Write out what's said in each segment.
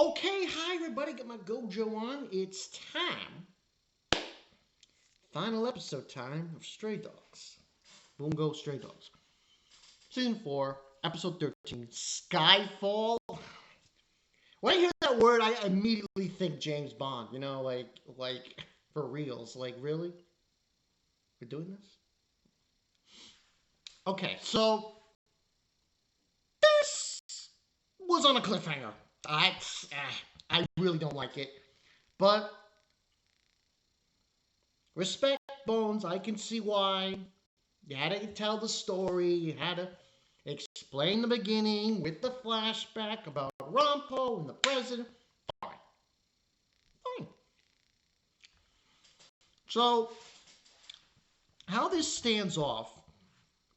Okay, hi everybody, get my Gojo on. It's time. Final episode time of Stray Dogs. Bungo Stray Dogs. Season 4, episode 13, Skyfall. When I hear that word, I immediately think James Bond, like for reals. Like, really? We're doing this? Okay, so this was on a cliffhanger. I, I really don't like it. But respect, Bones, I can see why. You had to tell the story. You had to explain the beginning with the flashback about Rompo and the president. Fine. Fine. So, how this stands off,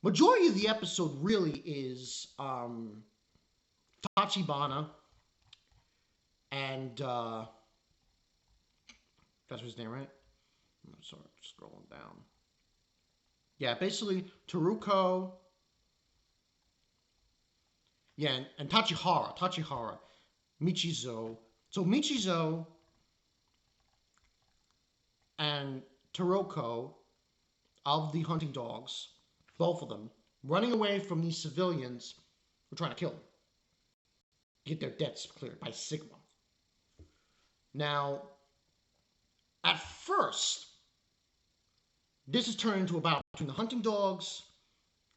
majority of the episode really is Tachibana and that's his name, right? I'm sorry, scrolling down. Yeah, basically Taruko. Yeah, and Tachihara, Michizo. So Michizo and Taroko of the hunting dogs, both of them, running away from these civilians who are trying to kill them, get their debts cleared by Sigma. Now, at first, this is turned into a battle between the hunting dogs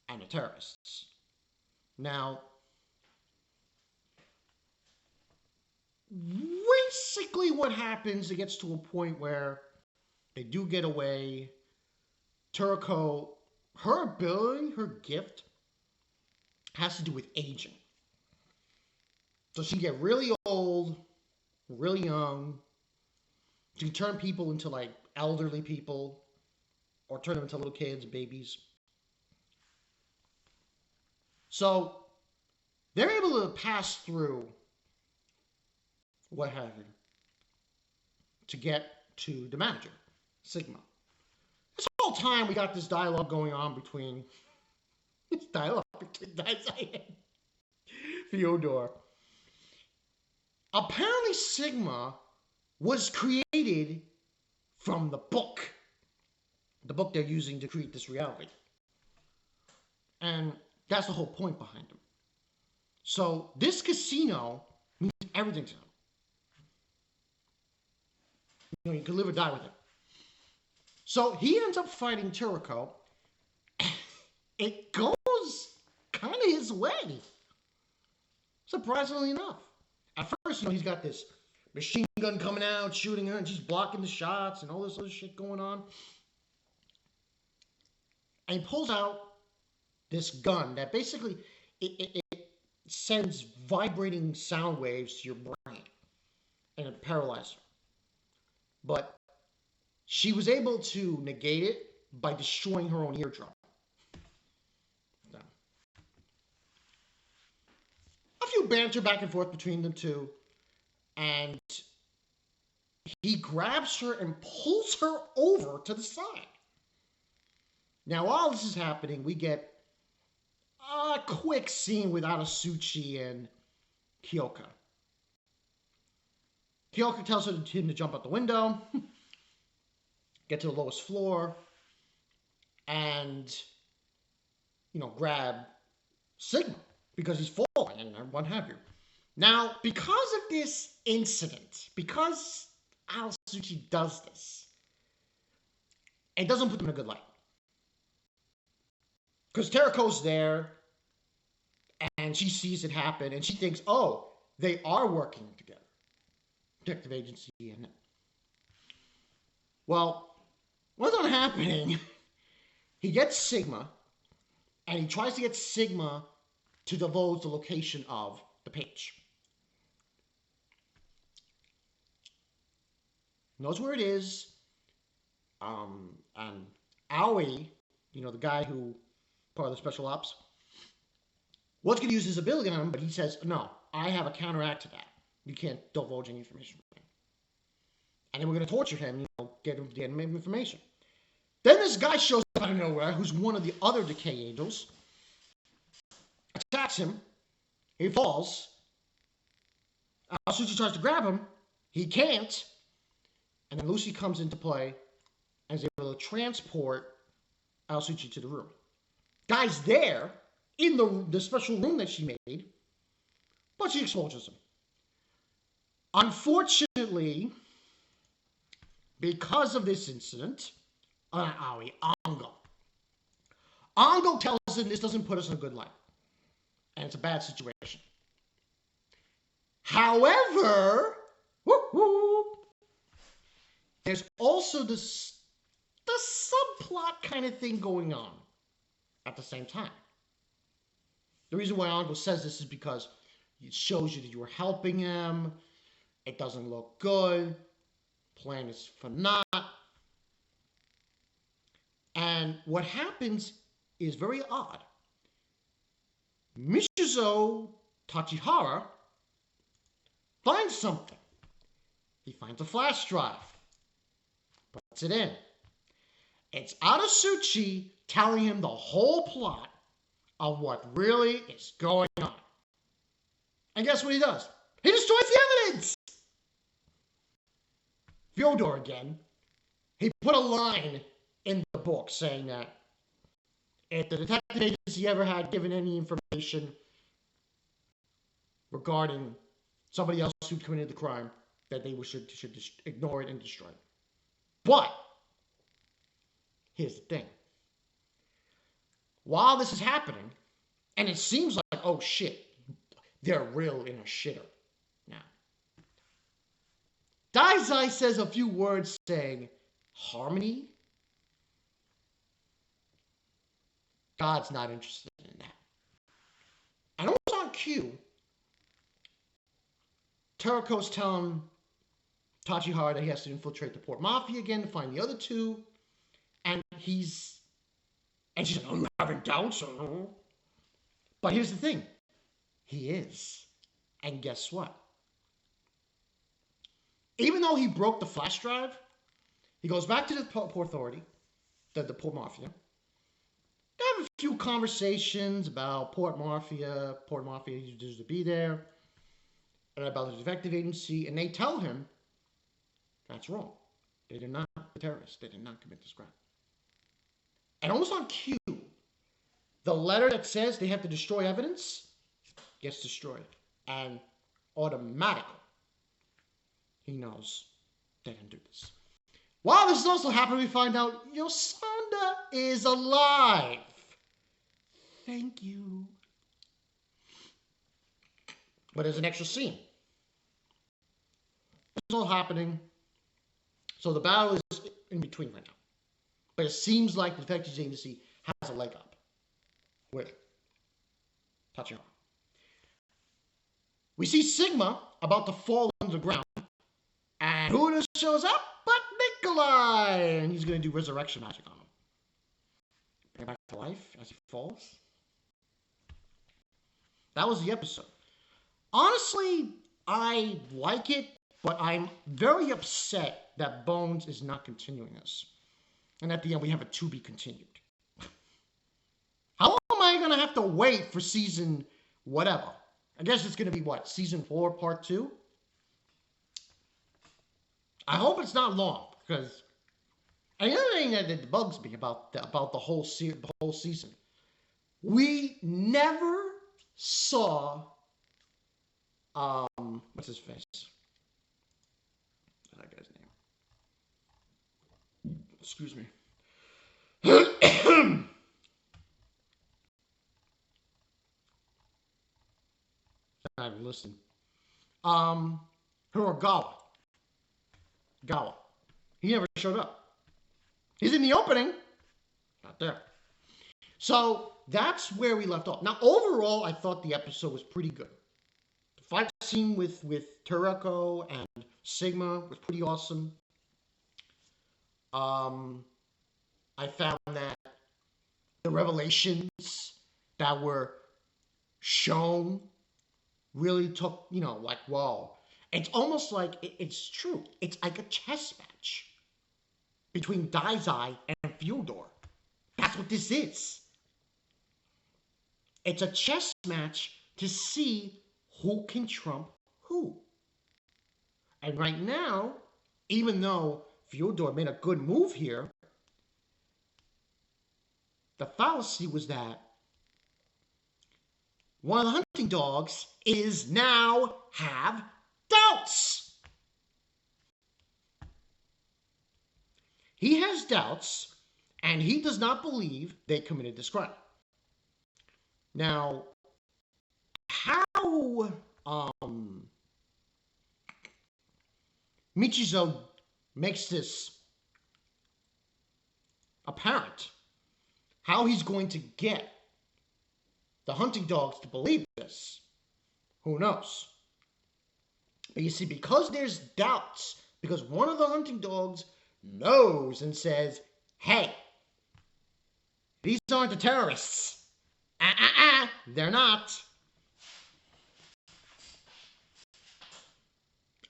and the terrorists. Now, basically what happens, it gets to a point where they do get away. Turiko, her ability, her gift, has to do with aging. So she can get really old, really young. She can turn people into like elderly people or turn them into little kids, babies. So they're able to pass through what have you to get to the manager, Sigma. This whole time we got this dialogue going on between this dialogue between daizai and Fyodor. Apparently Sigma was created from the book they're using to create this reality. And that's the whole point behind them. So this casino means everything to them. You can live or die with it. So he ends up fighting Turiko. It goes kind of his way, surprisingly enough. At first, he's got this machine gun coming out, shooting her, and she's blocking the shots and all this other shit going on. And he pulls out this gun that basically it sends vibrating sound waves to your brain and it paralyzes her. But she was able to negate it by destroying her own eardrum. So, a few banter back and forth between them two, and he grabs her and pulls her over to the side. Now, while this is happening, we get a quick scene with Arasuchi and Kyoka. Kyoka tells him to jump out the window, get to the lowest floor, and, grab Sigma because he's falling and what have you. Now, because of this incident, because Arasuchi does this, it doesn't put them in a good light. Because Terraco's there, and she sees it happen, and she thinks, oh, they are working together. Detective agency and well, what's not happening? He gets Sigma, and he tries to get Sigma to divulge the location of the page. Knows where it is, and Aoi, the guy who part of the special ops, was going to use his ability on him, but he says, no, I have a counteract to that. You can't divulge any information from him. And then we're going to torture him, get him information. Then this guy shows up out of nowhere, who's one of the other Decay Angels, attacks him, he falls, Aosuchi tries to grab him. He can't. And then Lucy comes into play and is able to transport Aosuchi to the room. Guy's there in the special room that she made, but she exposes him. Unfortunately, because of this incident, Ongo tells him this doesn't put us in a good light. And it's a bad situation. However, there's also the subplot kind of thing going on at the same time. The reason why Ongo says this is because it shows you that you were helping him. It doesn't look good. Plan is for naught. And what happens is very odd. Mishizo Tachihara finds something. He finds a flash drive. Puts it in. It's Aosuchi telling him the whole plot of what really is going on. And guess what he does? He destroys the evidence! Fyodor again. He put a line in the book saying that if the detective agency ever had given any information regarding somebody else who committed the crime, that they should ignore it and destroy it. But here's the thing. While this is happening, and it seems like, oh shit, they're real in a shitter now. Daizai says a few words saying, harmony? God's not interested in that. And almost on cue, Teruko's telling Tachihara that he has to infiltrate the Port Mafia again to find the other two. And she's like, oh, you having doubts? But here's the thing. He is. And guess what? Even though he broke the flash drive, he goes back to the Port Authority, the Port Mafia. They have a few conversations about Port Mafia deserves to be there, and about the detective agency, and they tell him that's wrong. They did not be terrorists. They did not commit this crime. And almost on cue, the letter that says they have to destroy evidence gets destroyed. And automatically, he knows they didn't do this. While this is also happening, we find out Yosanda is alive. Thank you. But there's an extra scene. It's all happening. So the battle is in between right now. But it seems like the detective agency has a leg up with Tachihara. We see Sigma about to fall underground. And who just shows up but Nikolai? And he's going to do resurrection magic on him. Bring him back to life as he falls. That was the episode. Honestly, I like it, but I'm very upset that Bones is not continuing this. And at the end, we have a to be continued. How long am I going to have to wait for season whatever? I guess it's going to be what? Season 4, part 2? I hope it's not long, because and the other thing that bugs me about the whole season, we never saw what's his face? What's that guy's name? Excuse me. I haven't listened. Hiragawa. Gawa. He never showed up. He's in the opening. Not there. So that's where we left off. Now, overall, I thought the episode was pretty good. The fight scene with Teruko and Sigma was pretty awesome. I found that the revelations that were shown really took, like, whoa. It's almost like, it's true. It's like a chess match between Daizai and Fyodor. That's what this is. It's a chess match to see who can trump who. And right now, even though Fyodor made a good move here, the fallacy was that one of the hunting dogs is now have doubts. He has doubts, and he does not believe they committed this crime. Now, how Michizo makes this apparent, how he's going to get the hunting dogs to believe this, who knows? But you see, because there's doubts, because one of the hunting dogs knows and says, hey, these aren't the terrorists. They're not.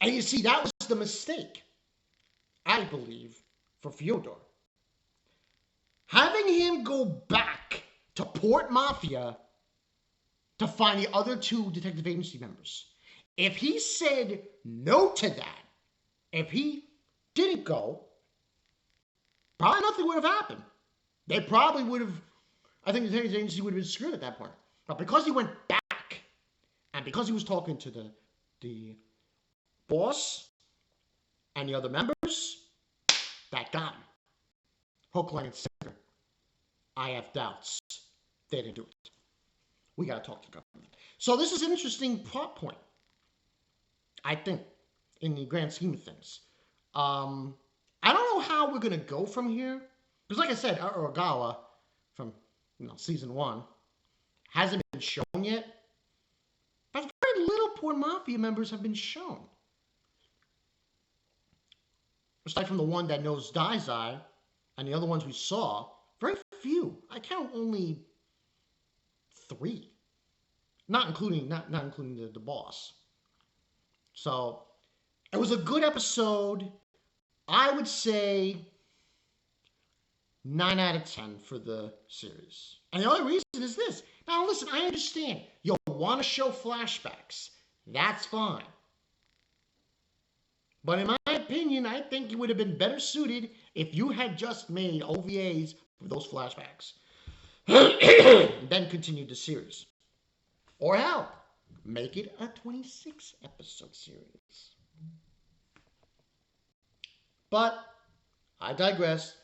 And you see, that was the mistake, I believe, for Fyodor. Having him go back to Port Mafia to find the other two detective agency members. If he said no to that, if he didn't go, probably nothing would have happened. They probably would have, I think the detective agency would have been screwed at that point. But because he went back, and because he was talking to the boss and the other members, that got him. Hook, line, and sinker. I have doubts. They didn't do it. We got to talk to the government. So this is an interesting plot point, I think, in the grand scheme of things. I don't know how we're going to go from here. Because like I said, Uragawa from season 1 hasn't been shown yet. But very little Port Mafia members have been shown. Aside from the one that knows daizai and the other ones we saw, very few. I count only 3. Not including the boss. So it was a good episode. I would say 9 out of 10 for the series. And the only reason is this. Now listen, I understand. You'll want to show flashbacks. That's fine. But in my opinion, I think you would have been better suited if you had just made OVAs for those flashbacks. And then continued the series. Or hell, make it a 26 episode series. But I digress.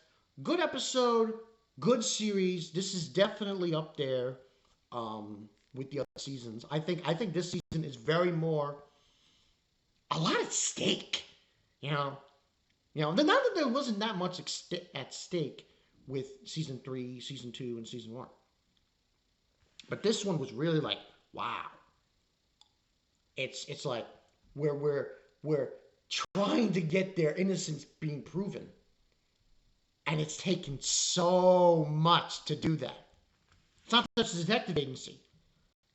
Good episode, good series. This is definitely up there with the other seasons. I think this season is very more a lot at stake. Not that there wasn't that much at stake with season 3, season 2, and season 1. But this one was really like, wow. It's like we're trying to get their innocence being proven. And it's taken so much to do that. It's not just the detective agency.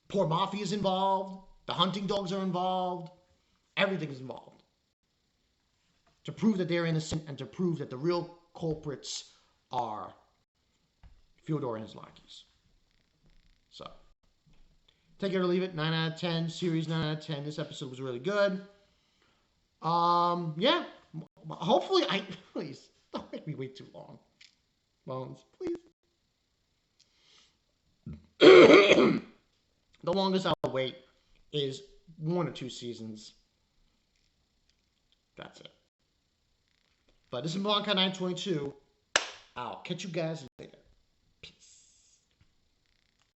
Port Mafia is involved. The hunting dogs are involved. Everything is involved. To prove that they're innocent and to prove that the real culprits are Fyodor and his lackeys. So, take it or leave it. 9 out of 10. Series 9 out of 10. This episode was really good. Yeah. Hopefully, please don't make me wait too long. Bones, please. The longest I'll wait is 1 or 2 seasons. That's it. But this is Blanca 922. I'll catch you guys later.